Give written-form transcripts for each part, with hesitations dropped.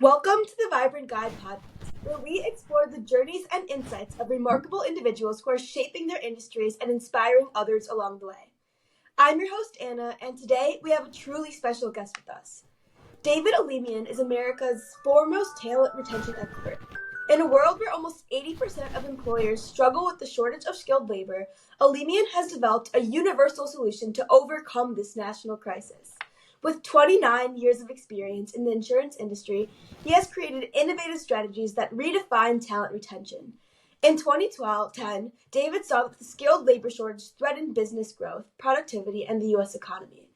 Welcome to the Vibrant Guide podcast, where we explore the journeys and insights of remarkable individuals who are shaping their industries and inspiring others along the way. I'm your host, Anna, and today we have a truly special guest with us. David Alemian is America's foremost talent retention expert. In a world where almost 80% of employers struggle with the shortage of skilled labor, Alemian has developed a universal solution to overcome this national crisis. With 29 years of experience in the insurance industry, he has created innovative strategies that redefine talent retention. In 2010, David saw that the skilled labor shortage threatened business growth, productivity, and the U.S. economy.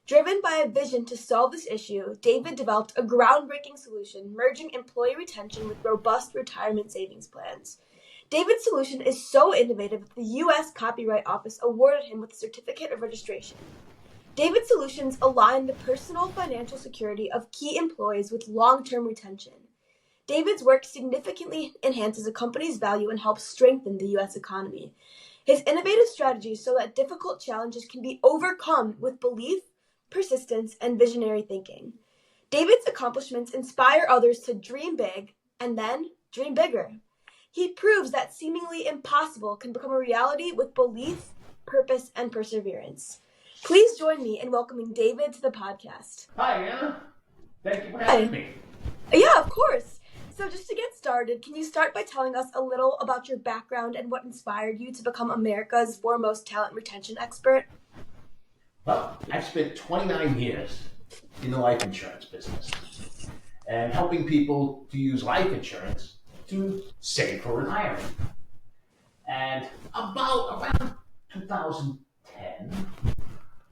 Driven by a vision to solve this issue, David developed a groundbreaking solution merging employee retention with robust retirement savings plans. David's solution is so innovative that the U.S. Copyright Office awarded him with a certificate of registration. David's solutions align the personal financial security of key employees with long-term retention. David's work significantly enhances a company's value and helps strengthen the U.S. economy. His innovative strategies show that difficult challenges can be overcome with belief, persistence, and visionary thinking. David's accomplishments inspire others to dream big and then dream bigger. He proves that seemingly impossible can become a reality with belief, purpose, and perseverance. Please join me in welcoming David to the podcast. Hi, Anna. Thank you for having me. Yeah, of course. So just to get started, can you start by telling us a little about your background and what inspired you to become America's foremost talent retention expert? Well, I've spent 29 years in the life insurance business and helping people to use life insurance to save for retirement. And around 2010,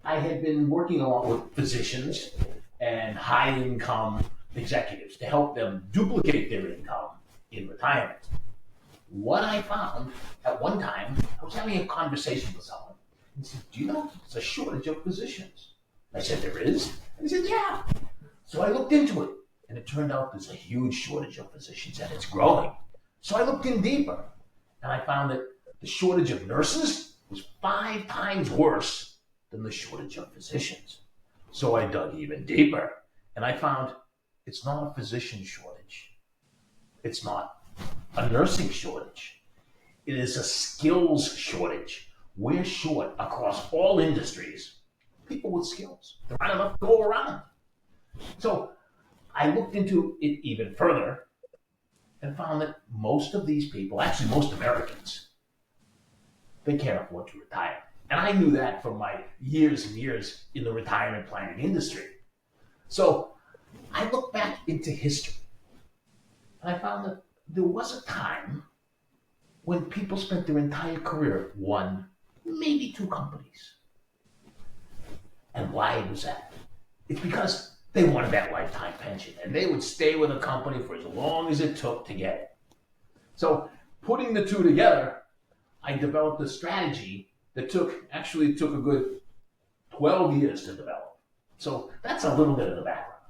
I had been working a lot with physicians and high-income executives to help them duplicate their income in retirement. What I found at one time, I was having a conversation with someone. He said, "Do you know there's a shortage of physicians?" I said, "There is?" And he said, "Yeah." So I looked into it, and it turned out there's a huge shortage of physicians, and it's growing. So I looked in deeper, and I found that the shortage of nurses was 5 times worse than the shortage of physicians. So I dug even deeper, and I found it's not a physician shortage. It's not a nursing shortage. It is a skills shortage. We're short across all industries. People with skills. There aren't enough to go around. So I looked into it even further and found that most of these people, actually most Americans, they can't afford to retire. And I knew that from my years and years in the retirement planning industry. So I looked back into history and I found that there was a time when people spent their entire career at one, maybe 2 companies. And why was that? It's because they wanted that lifetime pension and they would stay with a company for as long as it took to get it. So putting the two together, I developed a strategy that took a good 12 years to develop. So that's a little bit of the background.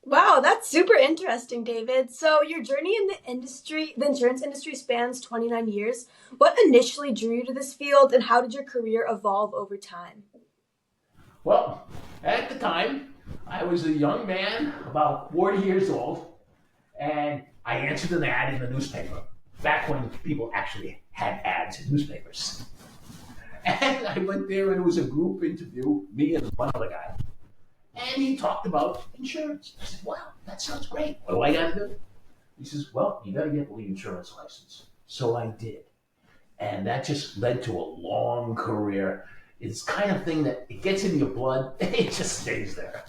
Wow, that's super interesting, David. So your journey in the insurance industry spans 29 years. What initially drew you to this field and how did your career evolve over time? Well, at the time, I was a young man, about 40 years old, and I answered an ad in the newspaper, back when people actually had ads in newspapers. And I went there and it was a group interview, me and one other guy. And he talked about insurance. I said, "Wow, that sounds great. What do I got to do?" He says, "Well, you got to get the insurance license." So I did. And that just led to a long career. It's the kind of thing that it gets in your blood, it just stays there.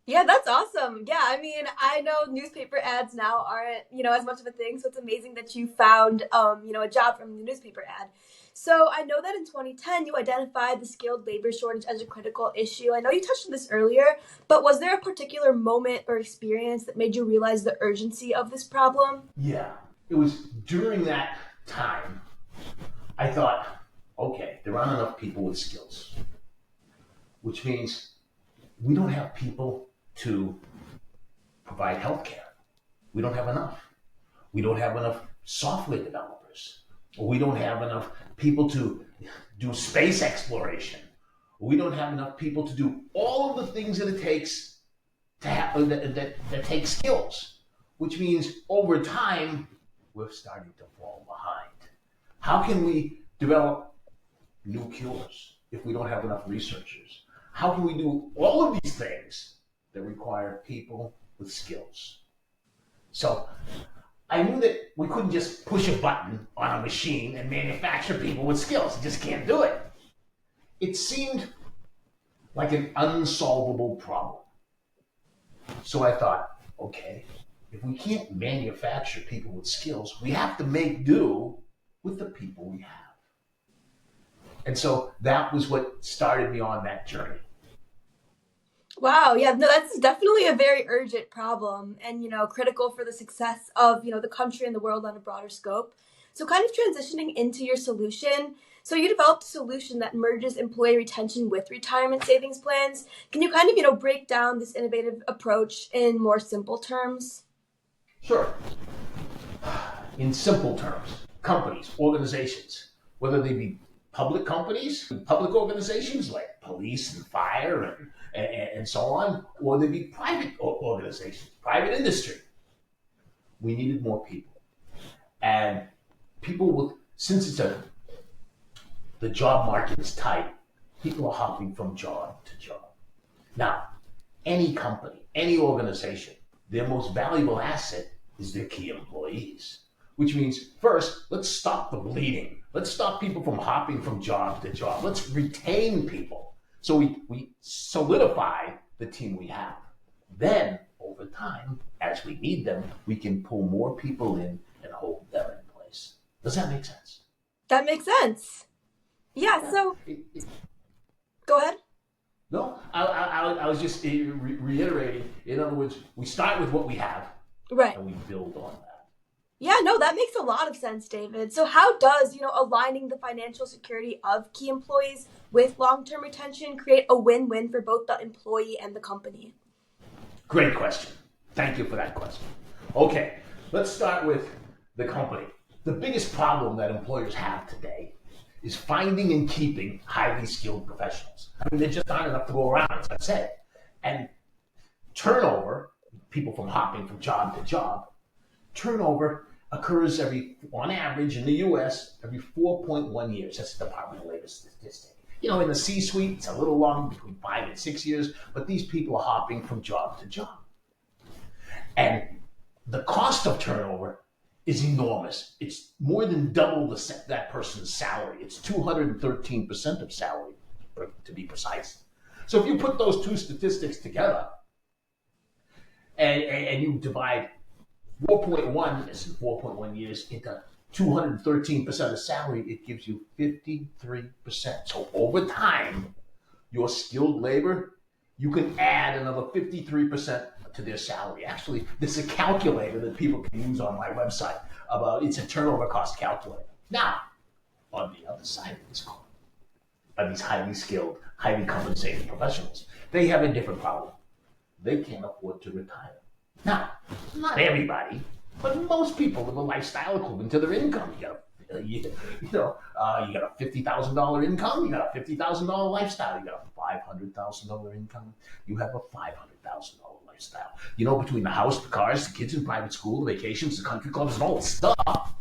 Yeah, that's awesome. Yeah, I mean, I know newspaper ads now aren't, as much of a thing, so it's amazing that you found, a job from the newspaper ad. So I know that in 2010, you identified the skilled labor shortage as a critical issue. I know you touched on this earlier, but was there a particular moment or experience that made you realize the urgency of this problem? Yeah, it was during that time, I thought, okay, there aren't enough people with skills, which means we don't have people to provide healthcare. We don't have enough. We don't have enough software developers. Or we don't have enough people to do space exploration. Or we don't have enough people to do all of the things that it takes that take skills, which means over time we're starting to fall behind. How can we develop new cures if we don't have enough researchers? How can we do all of these things that require people with skills? So I knew that we couldn't just push a button on a machine and manufacture people with skills. You just can't do it. It seemed like an unsolvable problem. So I thought, okay, if we can't manufacture people with skills, we have to make do with the people we have. And so that was what started me on that journey. Wow, yeah, no, that's definitely a very urgent problem and, critical for the success of, the country and the world on a broader scope. So kind of transitioning into your solution. So you developed a solution that merges employee retention with retirement savings plans. Can you kind of, break down this innovative approach in more simple terms? Sure. In simple terms, companies, organizations, whether they be public companies, public organizations like police and fire and so on, or they be private organizations, private industry. We needed more people. And people with, the job market is tight, people are hopping from job to job. Now, any company, any organization, their most valuable asset is their key employees. Which means, first, let's stop the bleeding. Let's stop people from hopping from job to job. Let's retain people. So we solidify the team we have. Then, over time, as we need them, we can pull more people in and hold them in place. Does that make sense? That makes sense. Yeah, so go ahead. No, I was just reiterating. In other words, we start with what we have, Right. and we build on that. Yeah, no, that makes a lot of sense, David. So how does, aligning the financial security of key employees with long-term retention create a win-win for both the employee and the company? Great question. Thank you for that question. Okay, let's start with the company. The biggest problem that employers have today is finding and keeping highly skilled professionals. I mean, there just aren't enough to go around, as I said. And turnover, people from hopping from job to job, turnover occurs on average in the US, every 4.1 years. That's the Department of Labor statistic. In the C-suite, it's a little long, between 5 and 6 years, but these people are hopping from job to job. And the cost of turnover is enormous. It's more than double that person's salary. It's 213% of salary, to be precise. So if you put those two statistics together and you divide 4.1, this is 4.1 years, into 213% of salary, it gives you 53%. So over time, your skilled labor, you can add another 53% to their salary. Actually, there's a calculator that people can use on my website it's a turnover cost calculator. Now, on the other side of this coin, are these highly skilled, highly compensated professionals. They have a different problem. They can't afford to retire. Now, not everybody, but most people live a lifestyle equivalent to their income. You got a $50,000 income, you got a $50,000 lifestyle, you got a $500,000 income, you have a $500,000 lifestyle. Between the house, the cars, the kids in private school, the vacations, the country clubs, and all the stuff,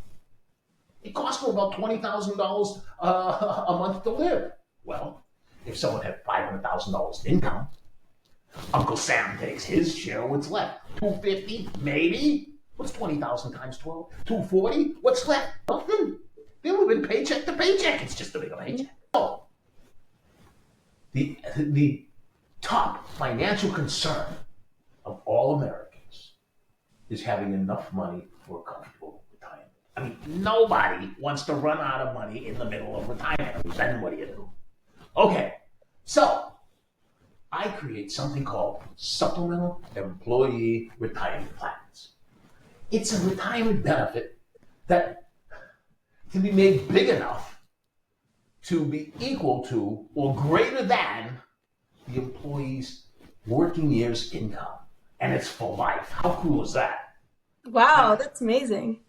it costs them about $20,000 a month to live. Well, if someone had $500,000 income, Uncle Sam takes his share. What's left? $250, maybe. What's 20,000 times 12? $240. What's left? Nothing. They live in paycheck to paycheck. It's just a bigger paycheck. So, the top financial concern of all Americans is having enough money for a comfortable retirement. I mean, nobody wants to run out of money in the middle of retirement. Then what do you do? Okay, so I create something called supplemental employee retirement plans. It's a retirement benefit that can be made big enough to be equal to or greater than the employee's working year's income. And it's for life. How cool is that? Wow, that's amazing.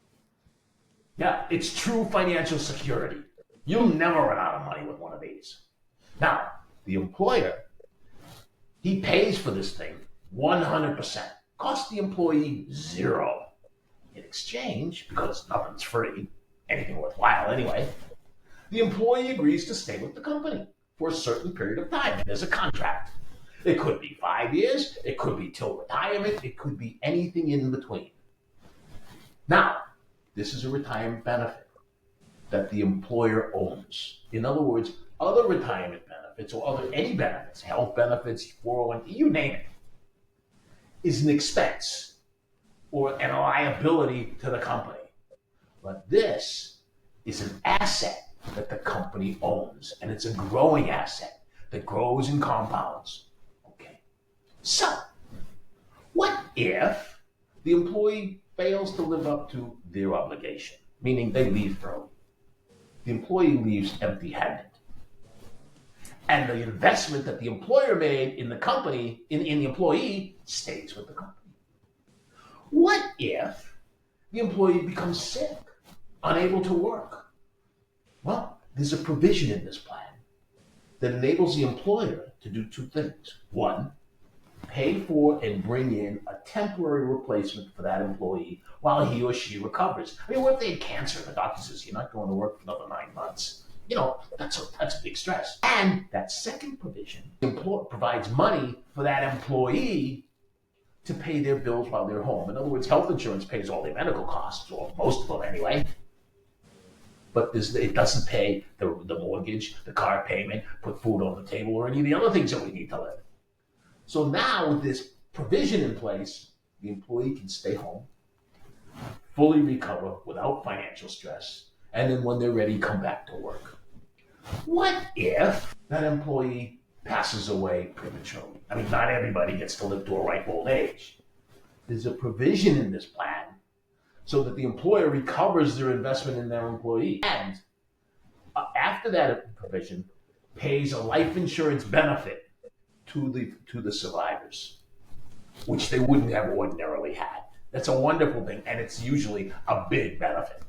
Yeah, it's true financial security. You'll never run out of money with one of these. Now, the employer, he pays for this thing 100%. Cost the employee zero. In exchange, because nothing's free, anything worthwhile anyway, the employee agrees to stay with the company for a certain period of time. There's a contract. It could be 5 years, it could be till retirement, it could be anything in between. Now, this is a retirement benefit that the employer owns. In other words, other retirement benefits or any benefits, health benefits, 401, you name it, is an expense or a liability to the company. But this is an asset that the company owns, and it's a growing asset that grows and compounds. Okay. So, what if the employee fails to live up to their obligation, meaning they leave early? The employee leaves empty-handed. And the investment that the employer made in the company, in the employee, stays with the company. What if the employee becomes sick, unable to work? Well, there's a provision in this plan that enables the employer to do two things. One, pay for and bring in a temporary replacement for that employee while he or she recovers. I mean, what if they had cancer? The doctor says, you're not going to work for another 9 months. That's a big stress. And that second provision provides money for that employee to pay their bills while they're home. In other words, health insurance pays all their medical costs, or most of them anyway. But it doesn't pay the mortgage, the car payment, put food on the table, or any of the other things that we need to live. So now with this provision in place, the employee can stay home, fully recover without financial stress, and then when they're ready, come back to work. What if that employee passes away prematurely? I mean, not everybody gets to live to a ripe old age. There's a provision in this plan so that the employer recovers their investment in their employee. And after that provision, pays a life insurance benefit to the survivors, which they wouldn't have ordinarily had. That's a wonderful thing, and it's usually a big benefit.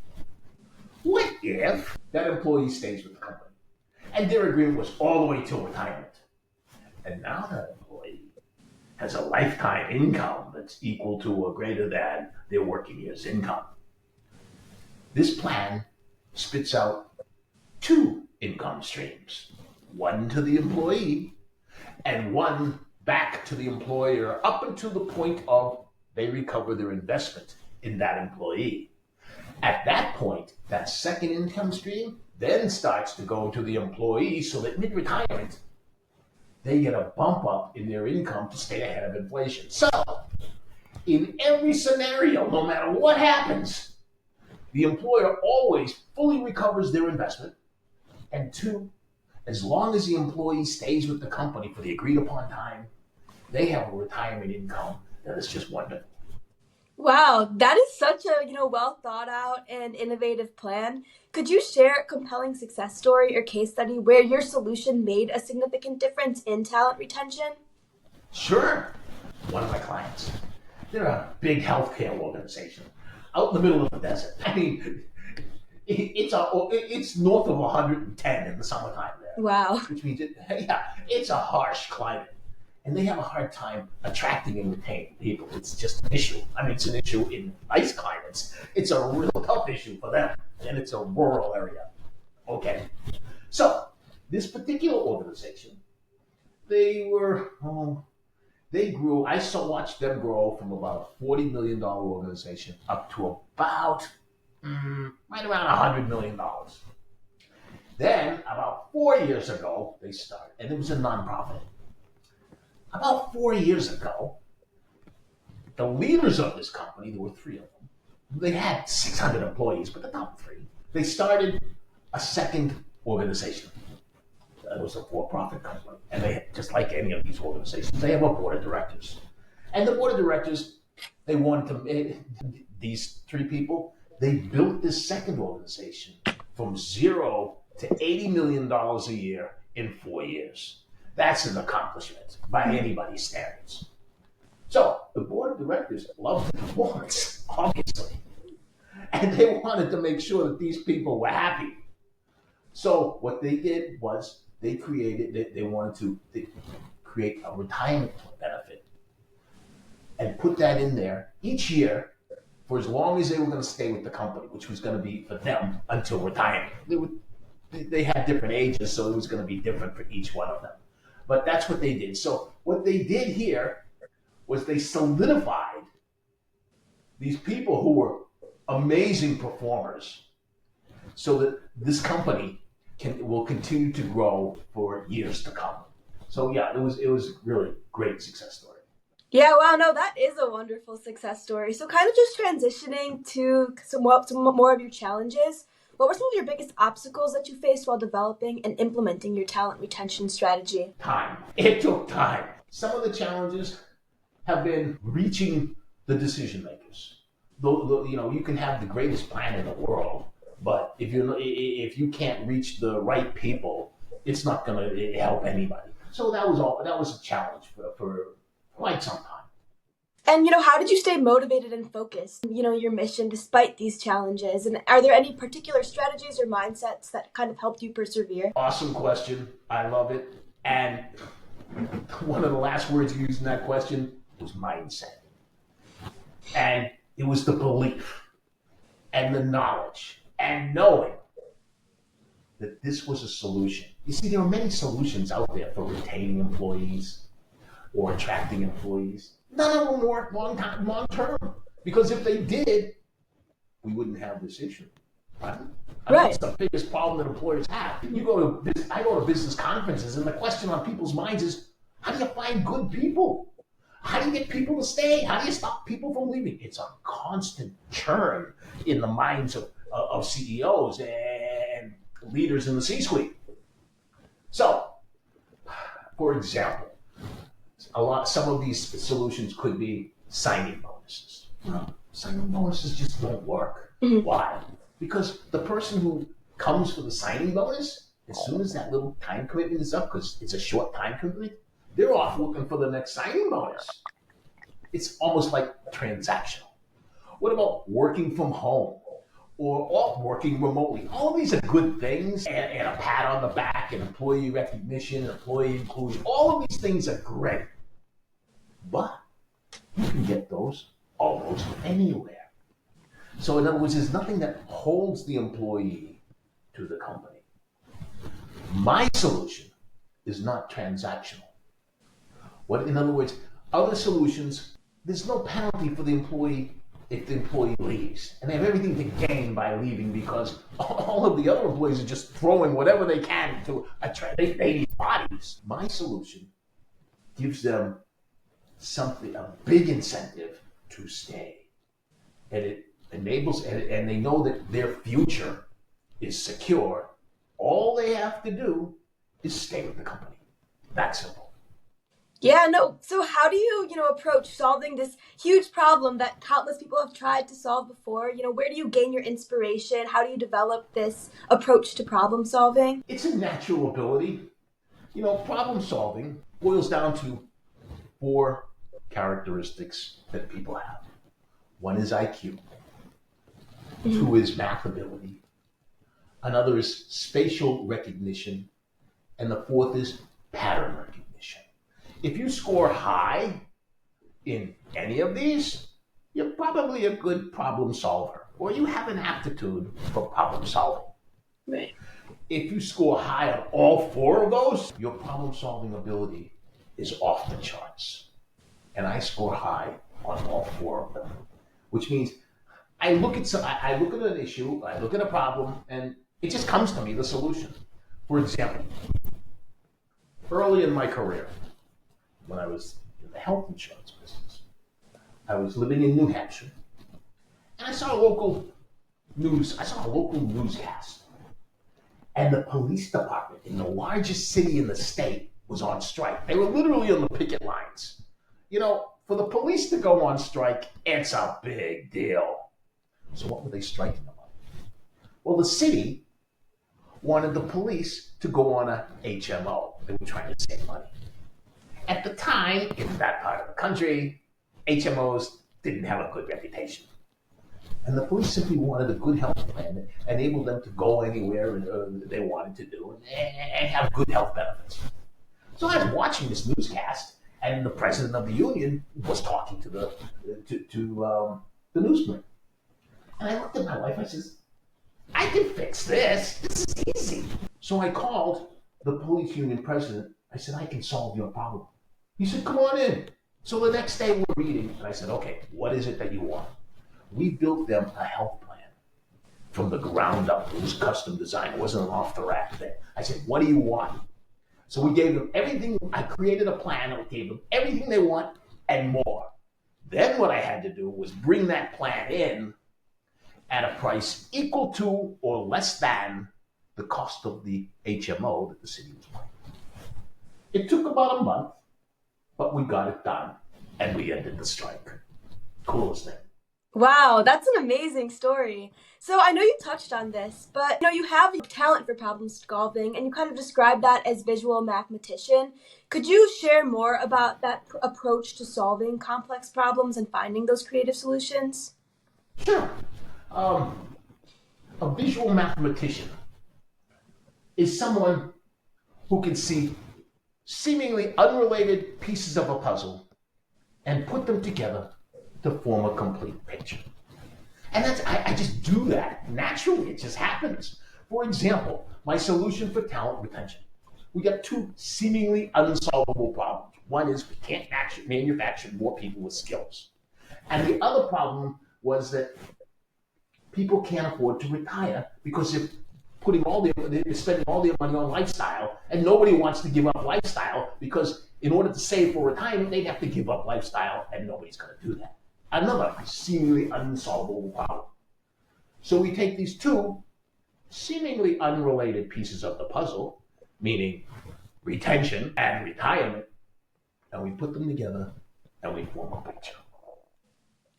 What if that employee stays with the company and their agreement was all the way till retirement? And now that employee has a lifetime income that's equal to or greater than their working year's income. This plan spits out two income streams, one to the employee and one back to the employer up until the point of they recover their investment in that employee. At that point, that second income stream then starts to go to the employee so that mid-retirement, they get a bump up in their income to stay ahead of inflation. So, in every scenario, no matter what happens, the employer always fully recovers their investment. And two, as long as the employee stays with the company for the agreed upon time, they have a retirement income that is just wonderful. Wow, that is such a well thought out and innovative plan. Could you share a compelling success story or case study where your solution made a significant difference in talent retention? Sure. One of my clients, they're a big healthcare organization out in the middle of the desert. I mean, it's north of 110 in the summertime there. Wow. Which means it's a harsh climate. And they have a hard time attracting and retaining people. It's just an issue. I mean, it's an issue in nice climates. It's a real tough issue for them. And it's a rural area. Okay. So, this particular organization, they grew, watched them grow from about a $40 million organization up to about right around $100 million. Then, about 4 years ago, they started, and it was a nonprofit. About 4 years ago, the leaders of this company, there were three of them, they had 600 employees, but the top three, they started a second organization. It was a for-profit company. And they, just like any of these organizations, they have a board of directors. And the board of directors, they wanted to, these three people, they built this second organization from zero to $80 million a year in 4 years. That's an accomplishment by anybody's standards. So the board of directors loved the performance, obviously. And they wanted to make sure that these people were happy. So what they did was they wanted to create a retirement benefit and put that in there each year for as long as they were going to stay with the company, which was going to be for them until retirement. They had different ages, so it was going to be different for each one of them. But that's what they did. So what they did here was they solidified these people who were amazing performers so that this company will continue to grow for years to come. So yeah, it was really great success story. Yeah, wow, no, that is a wonderful success story. So kind of just transitioning to some more of your challenges. What were some of your biggest obstacles that you faced while developing and implementing your talent retention strategy? Time. It took time. Some of the challenges have been reaching the decision makers. You can have the greatest plan in the world, but if you can't reach the right people, it's not going to help anybody. So that was a challenge for quite some time. And, how did you stay motivated and focused, your mission despite these challenges? And are there any particular strategies or mindsets that kind of helped you persevere? Awesome question. I love it. And one of the last words you used in that question was mindset. And it was the belief and the knowledge and knowing that this was a solution. You see, there are many solutions out there for retaining employees or attracting employees. None of them work long term. Because if they did, we wouldn't have this issue. Right? That's the biggest problem that employers have. I go to business conferences, and the question on people's minds is, how do you find good people? How do you get people to stay? How do you stop people from leaving? It's a constant churn in the minds of CEOs and leaders in the C-suite. So, for example, some of these solutions could be signing bonuses. Signing bonuses just don't work. Mm-hmm. Why? Because the person who comes for the signing bonus, as soon as that little time commitment is up, because it's a short time commitment, they're off looking for the next signing bonus. It's almost like transactional. What about working from home or working remotely? All of these are good things, and a pat on the back, and employee recognition, employee inclusion. All of these things are great. But you can get those almost anywhere. So in other words, there's nothing that holds the employee to the company. My solution is not transactional. In other words, other solutions, there's no penalty for the employee if the employee leaves. And they have everything to gain by leaving because all of the other employees are just throwing whatever they can to attract. They need bodies. My solution gives them a big incentive to stay. And it enables, and they know that their future is secure. All they have to do is stay with the company. That simple. Yeah, no. So how do you, approach solving this huge problem that countless people have tried to solve before? Where do you gain your inspiration? How do you develop this approach to problem solving? It's a natural ability. Problem solving boils down to 4 characteristics that people have. One is IQ. 2 is math ability. Another is spatial recognition. And the 4th is pattern recognition. If you score high in any of these, you're probably a good problem solver, or you have an aptitude for problem solving. Right. If you score high on all 4 of those, your problem solving ability is off the charts. And I score high on all 4 of them, which means I look at an issue, I look at a problem, and it just comes to me, the solution. For example, early in my career, when I was in the health insurance business, I was living in New Hampshire, and I saw a local newscast. And the police department in the largest city in the state was on strike. They were literally on the picket lines. For the police to go on strike, it's a big deal. So what were they striking about? Well, the city wanted the police to go on a HMO. They were trying to save money. At the time, in that part of the country, HMOs didn't have a good reputation. And the police simply wanted a good health plan that enabled them to go anywhere they wanted to do and have good health benefits. So I was watching this newscast, And the president of the union was talking to the newsman. And I looked at my wife, I says, I can fix this. This is easy. So I called the police union president. I said, I can solve your problem. He said, come on in. So the next day we're meeting, and I said, okay, what is it that you want? We built them a health plan from the ground up. It was custom design. It wasn't an off-the-rack thing. I said, what do you want? So we gave them everything. I created a plan. I gave them everything they want and more. Then what I had to do was bring that plan in at a price equal to or less than the cost of the HMO that the city was paying. It took about a month, but we got it done, and we ended the strike. Coolest thing. Wow, that's an amazing story. So I know you touched on this, but you have talent for problem solving, and you kind of described that as visual mathematician. Could you share more about that approach to solving complex problems and finding those creative solutions? Sure. A visual mathematician is someone who can see seemingly unrelated pieces of a puzzle and put them together to form a complete picture. And I just do that naturally. It just happens. For example, my solution for talent retention. We got two seemingly unsolvable problems. One is we can't manufacture more people with skills. And the other problem was that people can't afford to retire because they're spending all their money on lifestyle, and nobody wants to give up lifestyle because in order to save for retirement, they'd have to give up lifestyle, and nobody's going to do that. Another seemingly unsolvable problem. So we take these two seemingly unrelated pieces of the puzzle, meaning retention and retirement, and we put them together and we form a picture.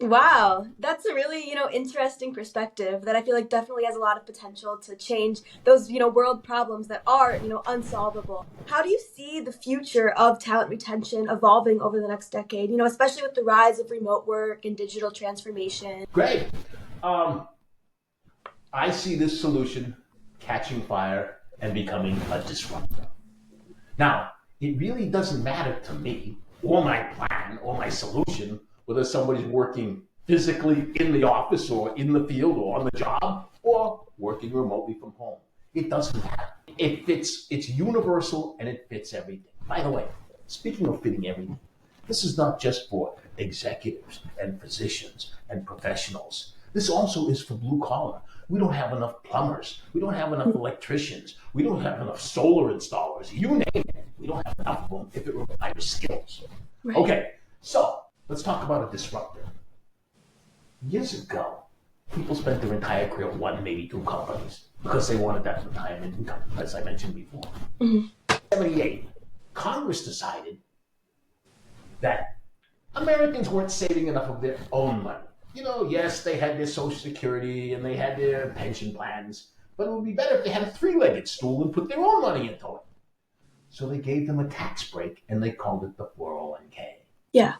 Wow, that's a really, interesting perspective that I feel like definitely has a lot of potential to change those, world problems that are, unsolvable. How do you see the future of talent retention evolving over the next decade, especially with the rise of remote work and digital transformation? Great. I see this solution catching fire and becoming a disruptor. Now, it really doesn't matter to me or my plan or my solution whether somebody's working physically in the office or in the field or on the job or working remotely from home. It doesn't matter. It's universal and it fits everything. By the way, speaking of fitting everything, this is not just for executives and physicians and professionals. This also is for blue collar. We don't have enough plumbers. We don't have enough electricians. We don't have enough solar installers. You name it. We don't have enough of them if it requires skills. Right. Okay, so let's talk about a disruptor. Years ago, people spent their entire career at one, maybe two companies because they wanted that retirement income, as I mentioned before. Mm-hmm. In 1978, Congress decided that Americans weren't saving enough of their own money. Yes, they had their Social Security and they had their pension plans, but it would be better if they had a three-legged stool and put their own money into it. So they gave them a tax break and they called it the 401k. Yeah.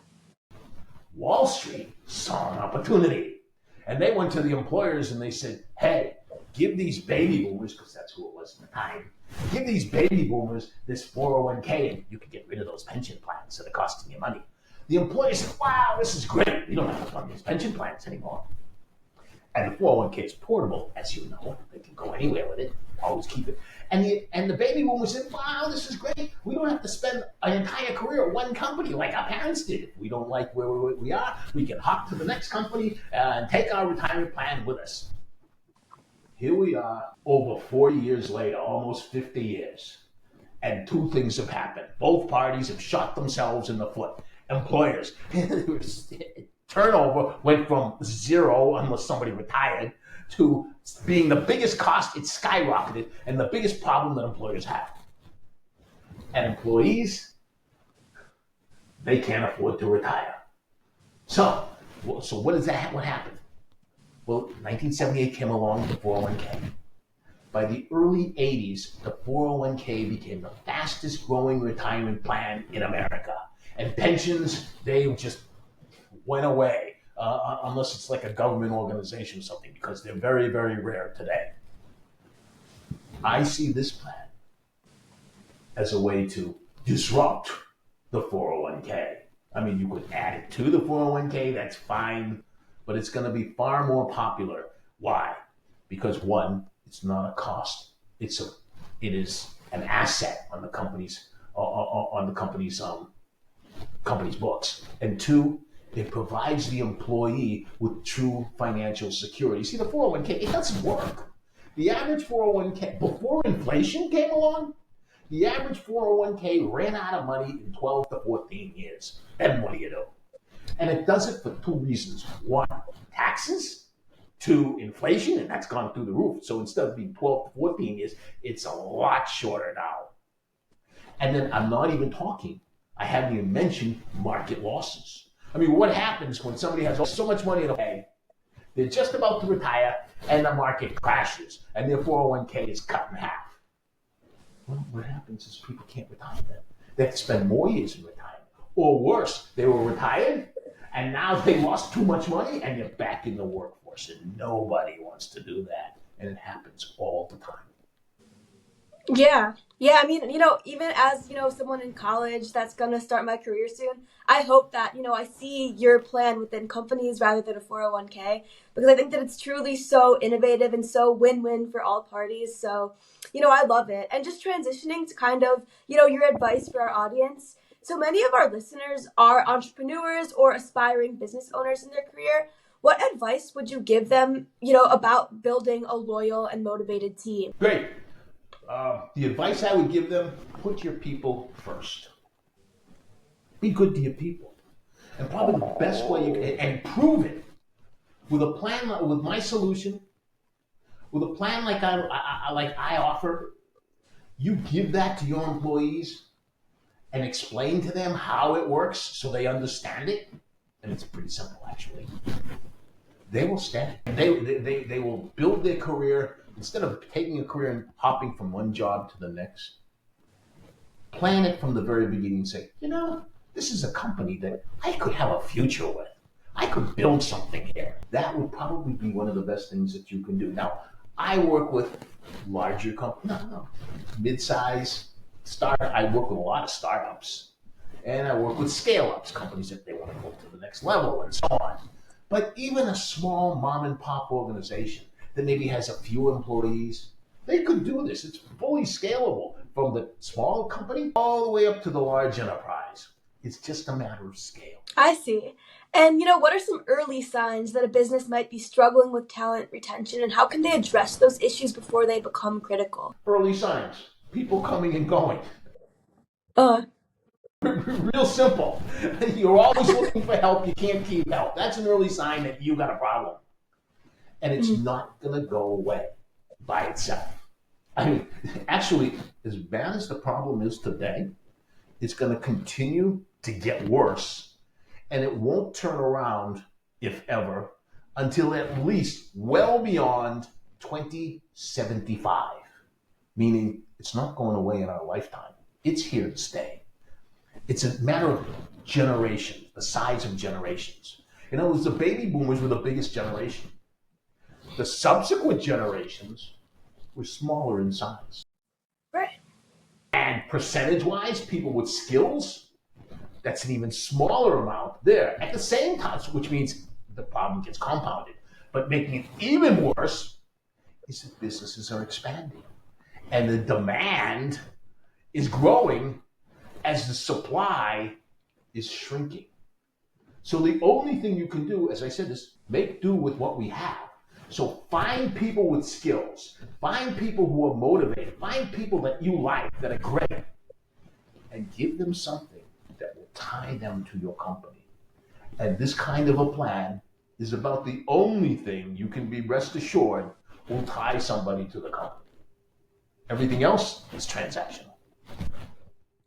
Wall Street saw an opportunity. And they went to the employers and they said, hey, give these baby boomers, because that's who it was at the time, give these baby boomers this 401k and you can get rid of those pension plans that are costing you money. The employers said, wow, this is great. We don't have to fund these pension plans anymore. And the 401k is portable, as you know. They can go anywhere with it, always keep it. And the baby boomers said, wow, this is great. We don't have to spend an entire career at one company like our parents did. If we don't like where we are, we can hop to the next company and take our retirement plan with us. Here we are, over 40 years later, almost 50 years. And two things have happened. Both parties have shot themselves in the foot. Employers, turnover went from zero, unless somebody retired, to being the biggest cost. It skyrocketed, and the biggest problem that employers have. And employees, they can't afford to retire. So what is that? What happened? Well, 1978 came along with the 401k. By the early 80s, the 401k became the fastest growing retirement plan in America. And pensions, they just went away, unless it's like a government organization or something, because they're very, very rare today. I see this plan as a way to disrupt the 401k. 401k. I mean, you could add it to the 401k, that's fine, but it's going to be far more popular. Why? Because one, it's not a cost. It is an asset on the company's books. And two, it provides the employee with true financial security. See, the 401k, it doesn't work. The average 401k, before inflation came along, the average 401k ran out of money in 12 to 14 years. And what do you do? And it does it for two reasons. One, taxes. Two, inflation, and that's gone through the roof. So instead of being 12 to 14 years, it's a lot shorter now. And then I'm not even talking, I haven't even mentioned market losses. I mean, what happens when somebody has so much money to pay, they're just about to retire, and the market crashes, and their 401k is cut in half? Well, what happens is people can't retire then. They have to spend more years in retirement. Or worse, they were retired, and now they lost too much money, and they're back in the workforce, and nobody wants to do that. And it happens all the time. Yeah. Yeah, I mean, even as, someone in college that's going to start my career soon, I hope that, I see your plan within companies rather than a 401k, because I think that it's truly so innovative and so win-win for all parties. So, I love it. And just transitioning to kind of, your advice for our audience. So many of our listeners are entrepreneurs or aspiring business owners in their career. What advice would you give them, about building a loyal and motivated team? Great. The advice I would give them, put your people first. Be good to your people. And probably the best way you can, and prove it with a plan, with my solution, with a plan like I offer, you give that to your employees and explain to them how it works so they understand it. And it's pretty simple, actually. They will stay. They will build their career. Instead of taking a career and hopping from one job to the next, plan it from the very beginning and say, this is a company that I could have a future with. I could build something here. That would probably be one of the best things that you can do. Now, I work with larger companies, mid-size, I work with a lot of startups. And I work with scale-ups, companies that they want to go to the next level and so on. But even a small mom and pop organization that maybe has a few employees, they could do this. It's fully scalable from the small company all the way up to the large enterprise. It's just a matter of scale. I see. And, what are some early signs that a business might be struggling with talent retention, and how can they address those issues before they become critical? Early signs, people coming and going. Uh, Real simple. You're always looking for help. You can't keep help. That's an early sign that you got a problem. And it's not going to go away by itself. I mean, actually, as bad as the problem is today, it's going to continue to get worse. And it won't turn around, if ever, until at least well beyond 2075. Meaning, it's not going away in our lifetime. It's here to stay. It's a matter of generations, the size of generations. In other words, the baby boomers were the biggest generation. The subsequent generations were smaller in size. right. And percentage-wise, people with skills, that's an even smaller amount there. At the same time, which means the problem gets compounded. But making it even worse is that businesses are expanding. And the demand is growing as the supply is shrinking. So the only thing you can do, as I said, is make do with what we have. So find people with skills, find people who are motivated, find people that you like, that are great, and give them something that will tie them to your company. And this kind of a plan is about the only thing you can be rest assured will tie somebody to the company. Everything else is transactional.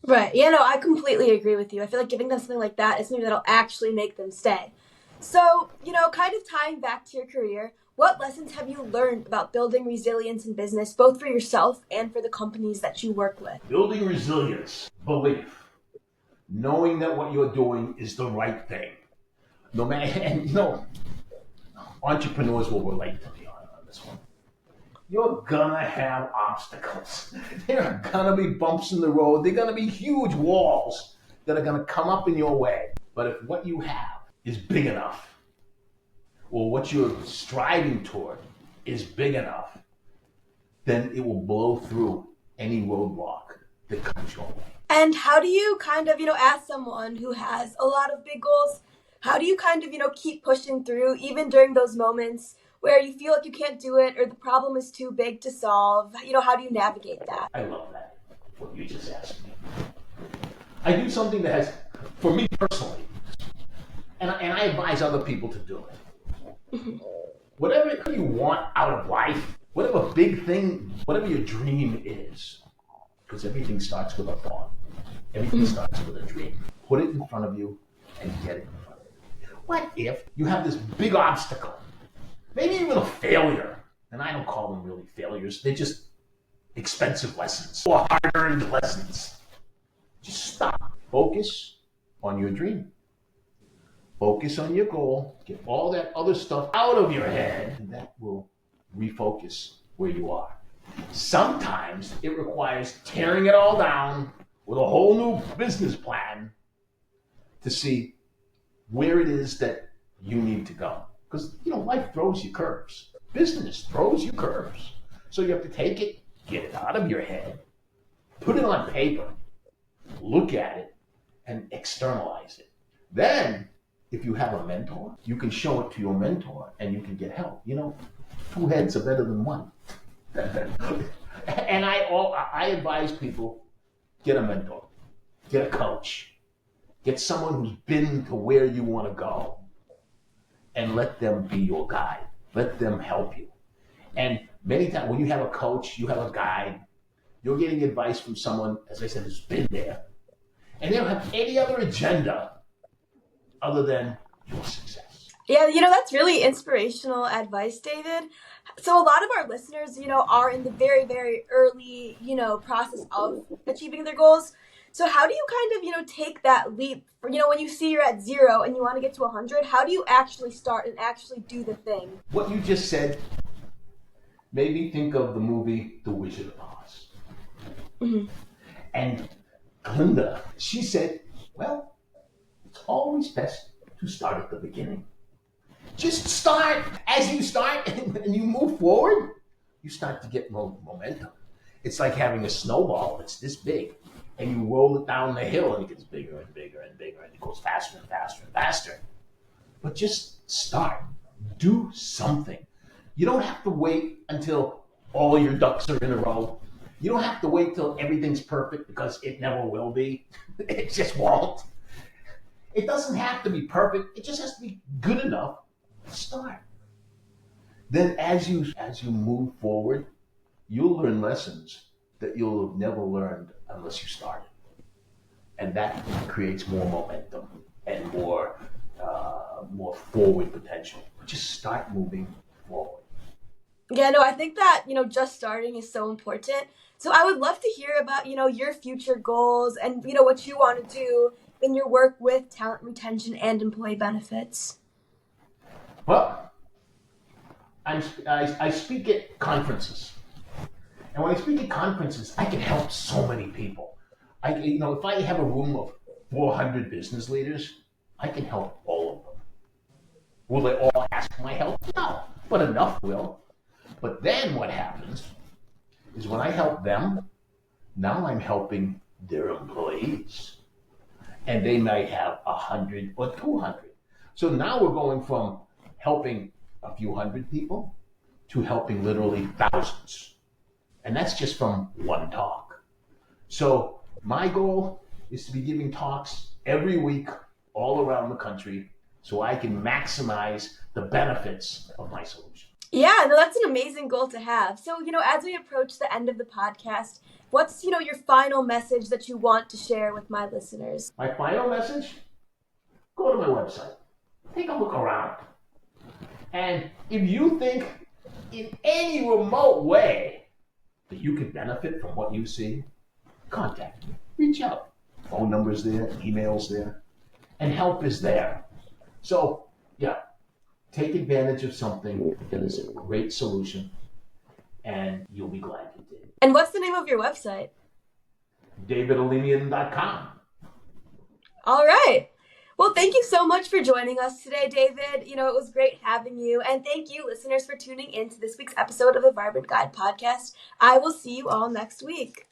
Right. I completely agree with you. I feel like giving them something like that is something that'll actually make them stay. So, kind of tying back to your career, what lessons have you learned about building resilience in business, both for yourself and for the companies that you work with? Building resilience, belief, knowing that what you're doing is the right thing. No matter, and entrepreneurs will relate to me on this one. You're gonna have obstacles. There are gonna be bumps in the road. There are gonna be huge walls that are going to come up in your way. But if what you have is big enough, or what you're striving toward is big enough, then it will blow through any roadblock that comes your way. And how do you kind of, as someone who has a lot of big goals, how do you kind of, keep pushing through even during those moments where you feel like you can't do it or the problem is too big to solve? How do you navigate that? I love that, what you just asked me. I do something that has, for me personally, and I advise other people to do it. Whatever you want out of life, whatever big thing, whatever your dream is, because everything starts with a thought. Everything starts with a dream. Put it in front of you and get it in front of you. What if you have this big obstacle, maybe even a failure, and I don't call them really failures, they're just expensive lessons or hard-earned lessons. Just stop. Focus on your dream. Focus on your goal. Get all that other stuff out of your head, and that will refocus where you are. Sometimes it requires tearing it all down with a whole new business plan to see where it is that you need to go. Because, life throws you curves. Business throws you curves. So you have to take it, get it out of your head, put it on paper, look at it, and externalize it. Then, if you have a mentor, you can show it to your mentor and you can get help. Two heads are better than one. And I advise people, get a mentor, get a coach, get someone who's been to where you want to go, and let them be your guide. Let them help you. And many times when you have a coach, you have a guide, you're getting advice from someone, as I said, who's been there. And they don't have any other agenda other than your success. Yeah, that's really inspirational advice, David. So a lot of our listeners, are in the very, very early, process of achieving their goals. So how do you kind of, take that leap? When you see you're at 0 and you want to get to 100, how do you actually start and actually do the thing? What you just said made me think of the movie The Wizard of Oz. Mm-hmm. And Glinda, she said, well, it's always best to start at the beginning. Just start. As you start and you move forward, you start to get momentum. It's like having a snowball that's this big, and you roll it down the hill, and it gets bigger and bigger and bigger, and it goes faster and faster and faster. But just start. Do something. You don't have to wait until all your ducks are in a row. You don't have to wait till everything's perfect, because it never will be. It just won't. It doesn't have to be perfect. It just has to be good enough to start. Then as you move forward, you'll learn lessons that you'll have never learned unless you started. And that creates more momentum and more forward potential. Just start moving forward. Yeah, no, I think that, just starting is so important. So I would love to hear about, your future goals and, what you want to do in your work with talent retention and employee benefits. Well, I speak at conferences. And when I speak at conferences, I can help so many people. If I have a room of 400 business leaders, I can help all of them. Will they all ask my help? No, but enough will. But then what happens is when I help them, now I'm helping their employees. And they might have 100 or 200. So now we're going from helping a few hundred people to helping literally thousands. And that's just from one talk. So my goal is to be giving talks every week all around the country so I can maximize the benefits of my solution. Yeah, no, that's an amazing goal to have. So, as we approach the end of the podcast, what's, your final message that you want to share with my listeners? My final message? Go to my website. Take a look around. And if you think in any remote way that you can benefit from what you see, contact me. Reach out. Phone number's there, email's there, and help is there. So, yeah, take advantage of something that is a great solution, and you'll be glad you did. And what's the name of your website? DavidAlemian.com. All right. Well, thank you so much for joining us today, David. It was great having you. And thank you, listeners, for tuning in to this week's episode of the Vibrant Guide podcast. I will see you all next week.